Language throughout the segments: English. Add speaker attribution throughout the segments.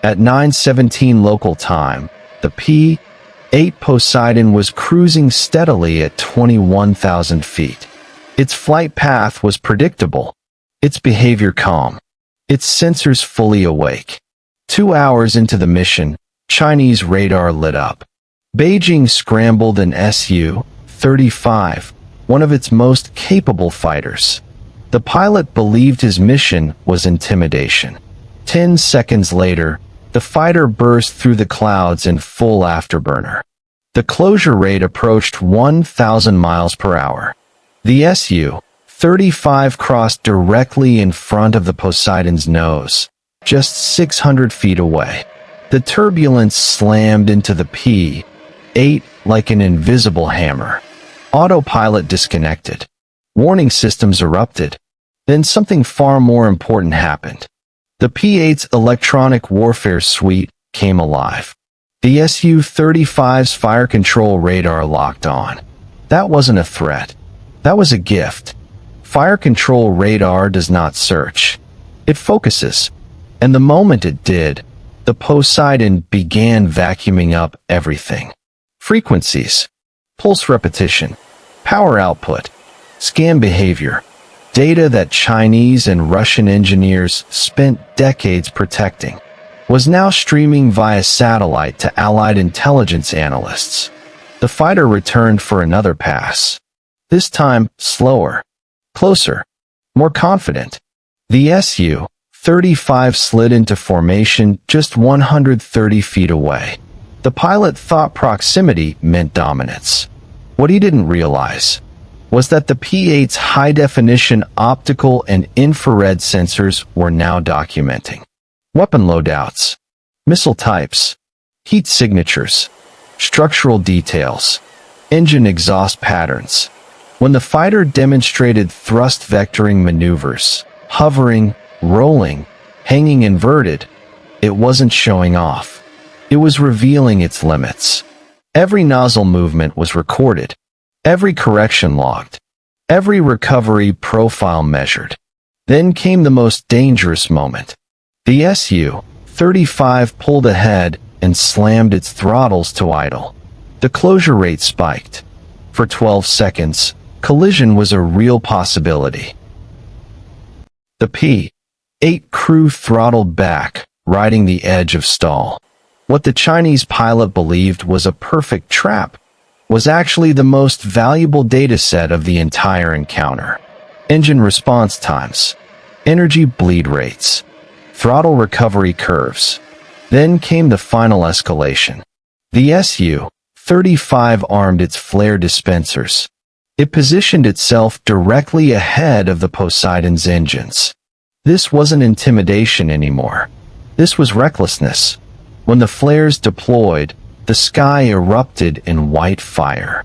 Speaker 1: At 9:17 local time, the P-8 Poseidon was cruising steadily at 21,000 feet. Its flight path was predictable, its behavior calm, its sensors fully awake. 2 hours into the mission, Chinese radar lit up. Beijing scrambled an SU-35, one of its most capable fighters. The pilot believed his mission was intimidation. 10 seconds later, the fighter burst through the clouds in full afterburner. The closure rate approached 1,000 miles per hour. The SU-35 crossed directly in front of the Poseidon's nose, just 600 feet away. The turbulence slammed into the P-8 like an invisible hammer. Autopilot disconnected. Warning systems erupted. Then something far more important happened. The P-8's electronic warfare suite came alive. The SU-35's fire control radar locked on. That wasn't a threat. That was a gift. Fire control radar does not search. It focuses. And the moment it did, the Poseidon began vacuuming up everything. Frequencies, pulse repetition, power output, scan behavior, data that Chinese and Russian engineers spent decades protecting, was now streaming via satellite to Allied intelligence analysts. The fighter returned for another pass. This time, slower, closer, more confident. The SU-35 slid into formation just 130 feet away. The pilot thought proximity meant dominance. What he didn't realize was that the P-8's high-definition optical and infrared sensors were now documenting weapon loadouts, missile types, heat signatures, structural details, engine exhaust patterns. When the fighter demonstrated thrust vectoring maneuvers, hovering, rolling, hanging inverted, it wasn't showing off. It was revealing its limits. Every nozzle movement was recorded, every correction logged, every recovery profile measured. Then came the most dangerous moment. The SU-35 pulled ahead and slammed its throttles to idle. The closure rate spiked. For 12 seconds, collision was a real possibility. The P-8 crew throttled back, riding the edge of stall. What the Chinese pilot believed was a perfect trap was actually the most valuable data set of the entire encounter. Engine response times, energy bleed rates, throttle recovery curves. Then came the final escalation. The SU-35 armed its flare dispensers. It positioned itself directly ahead of the Poseidon's engines. This wasn't intimidation anymore. This was recklessness. When the flares deployed, the sky erupted in white fire.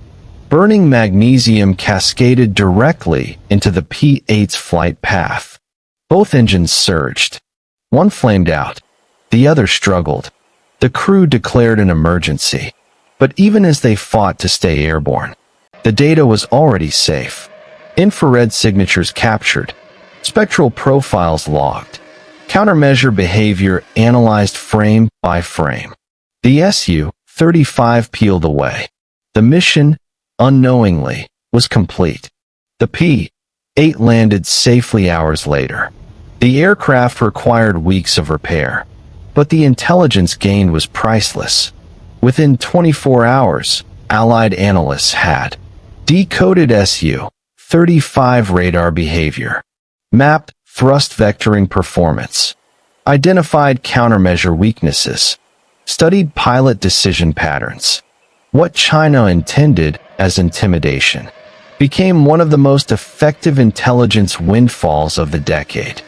Speaker 1: Burning magnesium cascaded directly into the P-8's flight path. Both engines surged. One flamed out. The other struggled. The crew declared an emergency. But even as they fought to stay airborne, the data was already safe. Infrared signatures captured. Spectral profiles logged. Countermeasure behavior analyzed frame by frame. The SU-35 peeled away. The mission, unknowingly, was complete. The P-8 landed safely hours later. The aircraft required weeks of repair, but the intelligence gained was priceless. Within 24 hours, Allied analysts had decoded SU-35 radar behavior, mapped thrust vectoring performance, identified countermeasure weaknesses, studied pilot decision patterns. What China intended as intimidation became one of the most effective intelligence windfalls of the decade.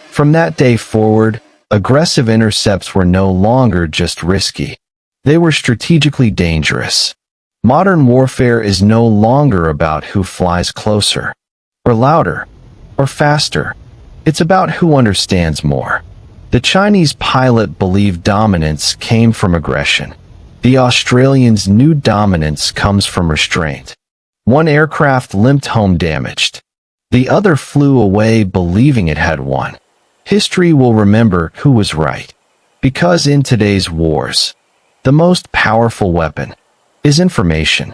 Speaker 1: From that day forward, aggressive intercepts were no longer just risky. They were strategically dangerous. Modern warfare is no longer about who flies closer, or louder, or faster. It's about who understands more. The Chinese pilot believed dominance came from aggression. The Australians knew dominance comes from restraint. One aircraft limped home damaged. The other flew away believing it had won. History will remember who was right. Because in today's wars, the most powerful weapon is information.